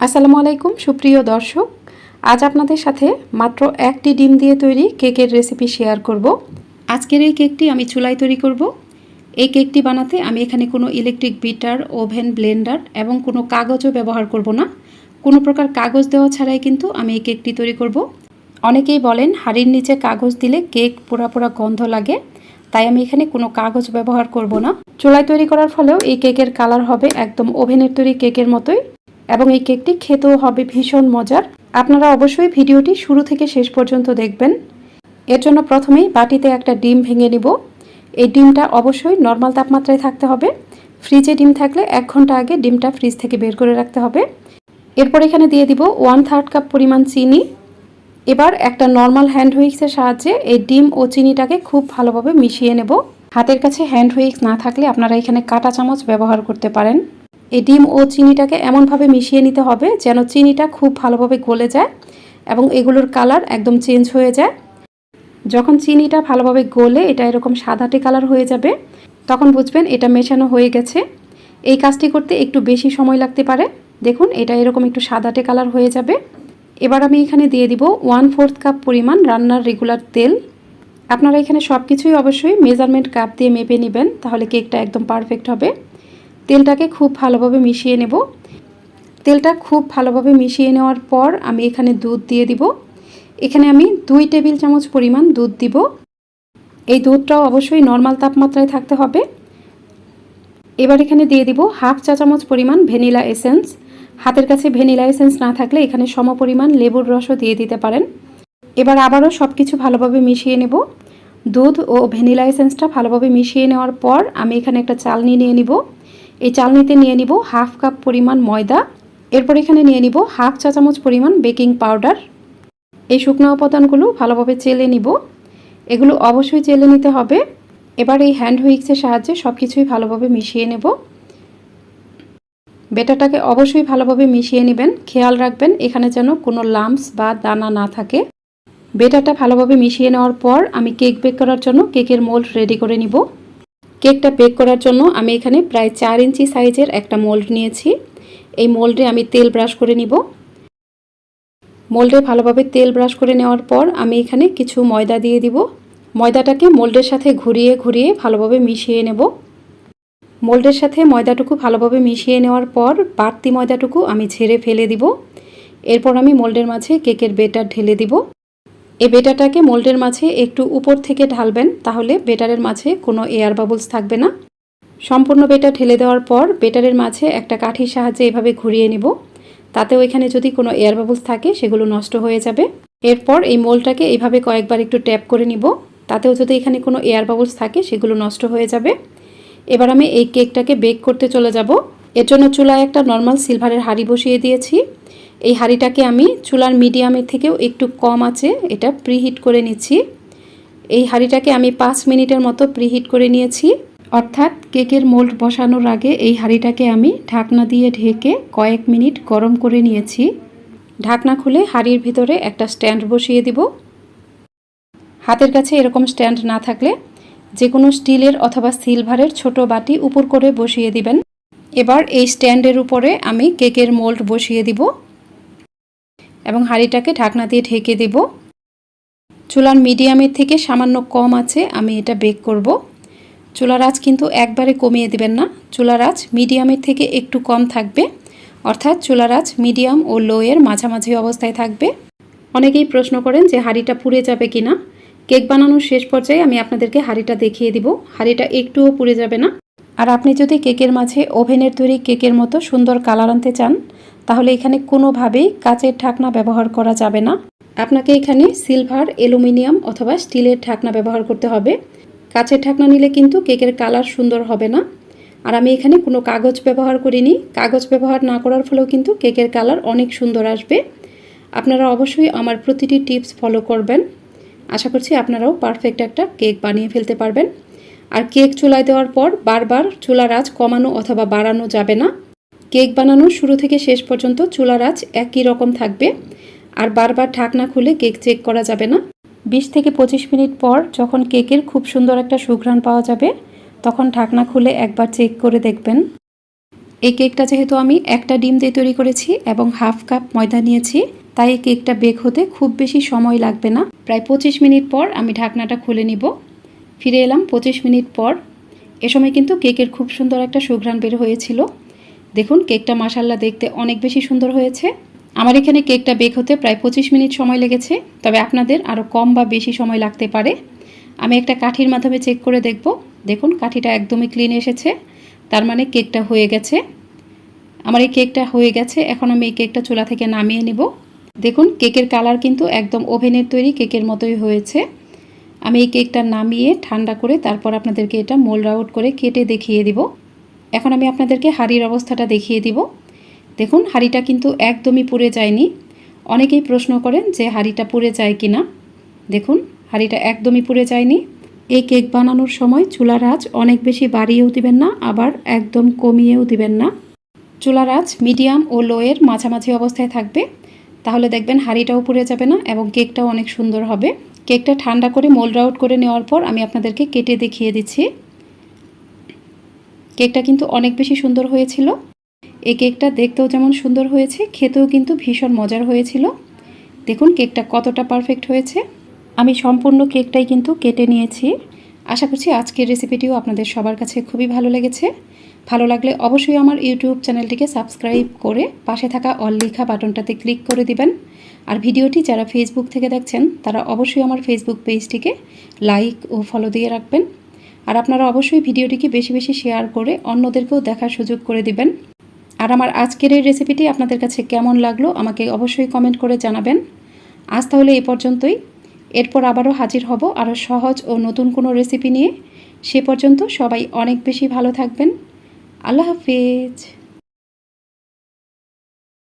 আসসালামু আলাইকুম সুপ্রিয় দর্শক, আজ আপনাদের সাথে মাত্র একটি ডিম দিয়ে তৈরি কেকের রেসিপি শেয়ার করব। আজকের এই কেকটি আমি চুলায় তৈরি করব। এই কেকটি বানাতে আমি এখানে কোনো ইলেকট্রিক বিটার, ওভেন, ব্লেন্ডার এবং কোনো কাগজও ব্যবহার করব না। কোনো প্রকার কাগজ দেওয়া ছাড়াই কিন্তু আমি এই কেকটি তৈরি করব। অনেকেই বলেন হাঁড়ির নিচে কাগজ দিলে কেক পোড়া পোড়া গন্ধ লাগে, তাই আমি এখানে কোনো কাগজ ব্যবহার করব না। চুলায় তৈরি করার ফলেও এই কেকের কালার হবে একদম ওভেনের তৈরি কেকের মতোই এবং এই কেকটি খেতেও হবে ভীষণ মজার। আপনারা অবশ্যই ভিডিওটি শুরু থেকে শেষ পর্যন্ত দেখবেন। এর জন্য প্রথমেই বাটিতে একটা ডিম ভেঙে নিব। এই ডিমটা অবশ্যই নর্মাল তাপমাত্রায় থাকতে হবে। ফ্রিজে ডিম থাকলে 1 ঘন্টা আগে ডিমটা ফ্রিজ থেকে বের করে রাখতে হবে। এরপর এখানে দিয়ে দিব 1/3 কাপ পরিমাণ চিনি। এবার একটা নর্মাল হ্যান্ড হুইক্সের সাহায্যে এই ডিম ও চিনিটাকে খুব ভালোভাবে মিশিয়ে নেব। হাতের কাছে হ্যান্ড হুইক্স না থাকলে আপনারা এখানে কাঁটা চামচ ব্যবহার করতে পারেন। এই ডিম ও চিনিটাকে এমনভাবে মিশিয়ে নিতে হবে যেন চিনিটা খুব ভালোভাবে গলে যায় এবং এগুলোর কালার একদম চেঞ্জ হয়ে যায়। যখন চিনিটা ভালোভাবে গলে এটা এরকম সাদাটে কালার হয়ে যাবে, তখন বুঝবেন এটা মেশানো হয়ে গেছে। এই কাজটি করতে একটু বেশি সময় লাগতে পারে। দেখুন এটা এরকম একটু সাদাটে কালার হয়ে যাবে। এবার আমি এখানে দিয়ে দিব 1/4 কাপ পরিমাণ রান্নার রেগুলার তেল। আপনারা এখানে সব কিছুই অবশ্যই মেজারমেন্ট কাপ দিয়ে মেপে নেবেন, তাহলে কেকটা একদম পারফেক্ট হবে। তেলটাকে খুব ভালোভাবে মিশিয়ে নেব। তেলটা খুব ভালোভাবে মিশিয়ে নেওয়ার পর আমি এখানে দুধ দিয়ে দিব। এখানে আমি 2 টেবিল চামচ পরিমাণ দুধ দিব। এই দুধটাও অবশ্যই নর্মাল তাপমাত্রায় থাকতে হবে। এবার এখানে দিয়ে দিব 1/2 চা চামচ পরিমাণ ভ্যানিলা এসেন্স। হাতের কাছে ভ্যানিলা এসেন্স না থাকলে এখানে সমপরিমাণ লেবুর রসও দিয়ে দিতে পারেন। এবার আবারও সব কিছু ভালোভাবে মিশিয়ে নেব। দুধ ও ভ্যানিলা এসেন্সটা ভালোভাবে মিশিয়ে নেওয়ার পর আমি এখানে একটা চালনি নিয়ে নিব। এই চালনিতে নিয়ে নিব 1/2 কাপ পরিমাণ ময়দা। এরপর এখানে নিয়ে নিব 1/2 চা চামচ পরিমাণ বেকিং পাউডার। এই শুকনো উপাদানগুলো ভালোভাবে চেলে নিব। এগুলো অবশ্যই চেলে নিতে হবে। এবার এই হ্যান্ড হুইক্সের সাহায্যে সব কিছুই ভালোভাবে মিশিয়ে নেব। ব্যাটারটাকে অবশ্যই ভালোভাবে মিশিয়ে নেবেন। খেয়াল রাখবেন এখানে যেন কোনো লাম্পস বা দানা না থাকে। ব্যাটারটা ভালোভাবে মিশিয়ে নেওয়ার পর আমি কেক বেক করার জন্য কেকের মোল্ড রেডি করে নিব। কেকটা বেক করার জন্য আমি এখানে প্রায় 4 ইঞ্চি সাইজের একটা মোল্ড নিয়েছি। এই মোল্ডে আমি তেল ব্রাশ করে নিব। মোল্ডে ভালোভাবে তেল ব্রাশ করে নেওয়ার পর আমি এখানে কিছু ময়দা দিয়ে দিব। ময়দাটাকে মোল্ডের সাথে ঘুরিয়ে ঘুরিয়ে ভালোভাবে মিশিয়ে নেব। মোল্ডের সাথে ময়দাটুকু ভালোভাবে মিশিয়ে নেওয়ার পর বাড়তি ময়দাটুকু আমি ঝেড়ে ফেলে দিব। এরপর আমি মোল্ডের মাঝে কেকের ব্যাটার ঢেলে দিব। এই ব্যাটারটাকে মোল্ডের মাঝে একটু উপর থেকে ঢালবেন, তাহলে ব্যাটারের মাঝে কোনো এয়ার বাবলস থাকবে না। সম্পূর্ণ ব্যাটার ঢেলে দেওয়ার পর ব্যাটারের মাঝে একটা কাঠির সাহায্যে এভাবে ঘুরিয়ে নেব। তাতেও এখানে যদি কোনো এয়ার বাবলস থাকে সেগুলো নষ্ট হয়ে যাবে। এরপর এই মোল্ডটাকে এইভাবে কয়েকবার একটু ট্যাপ করে নিব। তাতেও যদি এখানে কোনো এয়ার বাবলস থাকে সেগুলো নষ্ট হয়ে যাবে। এবার আমি এই কেকটাকে বেক করতে চলে যাব। এর জন্য চুলায় একটা নর্মাল সিলভারের হাঁড়ি বসিয়ে দিয়েছি। এই হাঁড়িটাকে আমি চুলার মিডিয়ামের থেকেও একটু কম আঁচে এটা প্রিহিট করে নিচ্ছি। এই হাঁড়িটাকে আমি 5 মিনিটের মতো প্রিহিট করে নিয়েছি। অর্থাৎ কেকের মোল্ড বসানোর আগে এই হাঁড়িটাকে আমি ঢাকনা দিয়ে ঢেকে কয়েক মিনিট গরম করে নিয়েছি। ঢাকনা খুলে হাঁড়ির ভিতরে একটা স্ট্যান্ড বসিয়ে দিব। হাতের কাছে এরকম স্ট্যান্ড না থাকলে যে কোনো স্টিলের অথবা সিলভারের ছোট বাটি উপর করে বসিয়ে দিবেন। এবার এই স্ট্যান্ডের উপরে আমি কেকের মোল্ড বসিয়ে দিব এবং হাঁড়িটাকে ঢাকনা দিয়ে ঢেকে দেব। চুলার মিডিয়ামের থেকে সামান্য কম আছে আমি এটা বেক করব। চুলার আঁচ কিন্তু একবারে কমিয়ে দিবেন না, চুলার আঁচ মিডিয়ামের থেকে একটু কম থাকবে। অর্থাৎ চুলার আঁচ মিডিয়াম ও লো এর মাঝামাঝি অবস্থায় থাকবে। অনেকেই প্রশ্ন করেন যে হাঁড়িটা পুড়ে যাবে কিনা। কেক বানানোর শেষ পর্যায়ে আমি আপনাদেরকে হাঁড়িটা দেখিয়ে দিব, হাঁড়িটা একটুও পুড়ে যাবে না। আর আপনি যদি কেকের মাঝে ওভেনের তৈরি কেকের মতো সুন্দর কালার আনতে চান, তাহলে এখানে কোনোভাবেই কাচের ঢাকনা ব্যবহার করা যাবে না। আপনাকে এখানে সিলভার, অ্যালুমিনিয়াম অথবা স্টিলের ঢাকনা ব্যবহার করতে হবে। কাচের ঢাকনা নিলে কিন্তু কেকের কালার সুন্দর হবে না। আর আমি এখানে কোনো কাগজ ব্যবহার করিনি। কাগজ ব্যবহার না করার ফলেও কিন্তু কেকের কালার অনেক সুন্দর আসবে। আপনারা অবশ্যই আমার প্রতিটি টিপস ফলো করবেন। আশা করছি আপনারাও পারফেক্ট একটা কেক বানিয়ে ফেলতে পারবেন। আর কেক চুলায় দেওয়ার পর বারবার চুলার আঁচ কমানো অথবা বাড়ানো যাবে না। কেক বানানোর শুরু থেকে শেষ পর্যন্ত চুলার আঁচ একই রকম থাকবে। আর বারবার ঢাকনা খুলে কেক চেক করা যাবে না। 20 থেকে 25 মিনিট পর যখন কেকের খুব সুন্দর একটা সুঘ্রাণ পাওয়া যাবে, তখন ঢাকনা খুলে একবার চেক করে দেখবেন। এই কেকটা যেহেতু আমি একটা ডিম দিয়ে তৈরি করেছি এবং হাফ কাপ ময়দা নিয়েছি, তাই এই কেকটা বেক হতে খুব বেশি সময় লাগবে না। প্রায় 25 মিনিট পর আমি ঢাকনাটা খুলে নিব। ফিরে এলাম 25 মিনিট পর। এ সময় কিন্তু কেকের খুব সুন্দর একটা সুঘ্রাণ বের হয়েছিল। দেখুন কেকটা মাশাআল্লাহ দেখতে অনেক বেশি সুন্দর হয়েছে। আমার এখানে কেকটা বেক হতে প্রায় 25 মিনিট সময় লেগেছে, তবে আপনাদের আরও কম বা বেশি সময় লাগতে পারে। আমি একটা কাঠির মাধ্যমে চেক করে দেখব। দেখুন কাঠিটা একদমই ক্লিন এসেছে, তার মানে কেকটা হয়ে গেছে। আমার এই কেকটা হয়ে গেছে। এখন আমি এই কেকটা চুলা থেকে নামিয়ে নিব। দেখুন কেকের কালার কিন্তু একদম ওভেনের তৈরি কেকের মতোই হয়েছে। আমি এই কেকটা নামিয়ে ঠান্ডা করে তারপর আপনাদেরকে এটা মোল্ড আউট করে কেটে দেখিয়ে দিব। এখন আমি আপনাদেরকে হাঁড়ির অবস্থাটা দেখিয়ে দিব। দেখুন হাঁড়িটা কিন্তু একদমই পুড়ে যায়নি। অনেকেই প্রশ্ন করেন যে হাঁড়িটা পুড়ে যায় কি না। দেখুন হাঁড়িটা একদমই পুড়ে যায়নি। এই কেক বানানোর সময় চুলার আঁচ অনেক বেশি বাড়িয়েও দিবেন না, আবার একদম কমিয়েও দিবেন না। চুলার আঁচ মিডিয়াম ও লোয়ের মাঝামাঝি অবস্থায় থাকবে, তাহলে দেখবেন হাঁড়িটাও পুড়ে যাবে না এবং কেকটাও অনেক সুন্দর হবে। কেকটা ঠান্ডা করে মোল্ড আউট করে নেওয়ার পর আমি আপনাদেরকে কেটে দেখিয়ে দিচ্ছি। কেকটা কিন্তু অনেক বেশি সুন্দর হয়েছিল। এই কেকটা দেখতেও যেমন সুন্দর হয়েছে, খেতেও কিন্তু ভীষণ মজার হয়েছিল। দেখুন কেকটা কতটা পারফেক্ট হয়েছে। আমি সম্পূর্ণ কেকটাই কিন্তু কেটে নিয়েছি। আশা করছি আজকের রেসিপিটিও আপনাদের সবার কাছে খুবই ভালো লেগেছে। ভালো লাগলে অবশ্যই আমার ইউটিউব চ্যানেলটিকে সাবস্ক্রাইব করে পাশে থাকা অল লেখা বাটনটাতে ক্লিক করে দিবেন। আর ভিডিওটি যারা ফেসবুক থেকে দেখছেন তারা অবশ্যই আমার ফেসবুক পেজটিকে লাইক ও ফলো দিয়ে রাখবেন। আর আপনারা অবশ্যই ভিডিওটিকে বেশি বেশি শেয়ার করে অন্যদেরকেও দেখার সুযোগ করে দিবেন। আর আমার আজকের এই রেসিপিটি আপনাদের কাছে কেমন লাগলো আমাকে অবশ্যই কমেন্ট করে জানাবেন। আজ তাহলে এই পর্যন্তই। এরপর আবারও হাজির হব আরও সহজ ও নতুন কোনো রেসিপি নিয়ে। সে পর্যন্ত সবাই অনেক বেশি ভালো থাকবেন। আল্লাহ হাফেজ।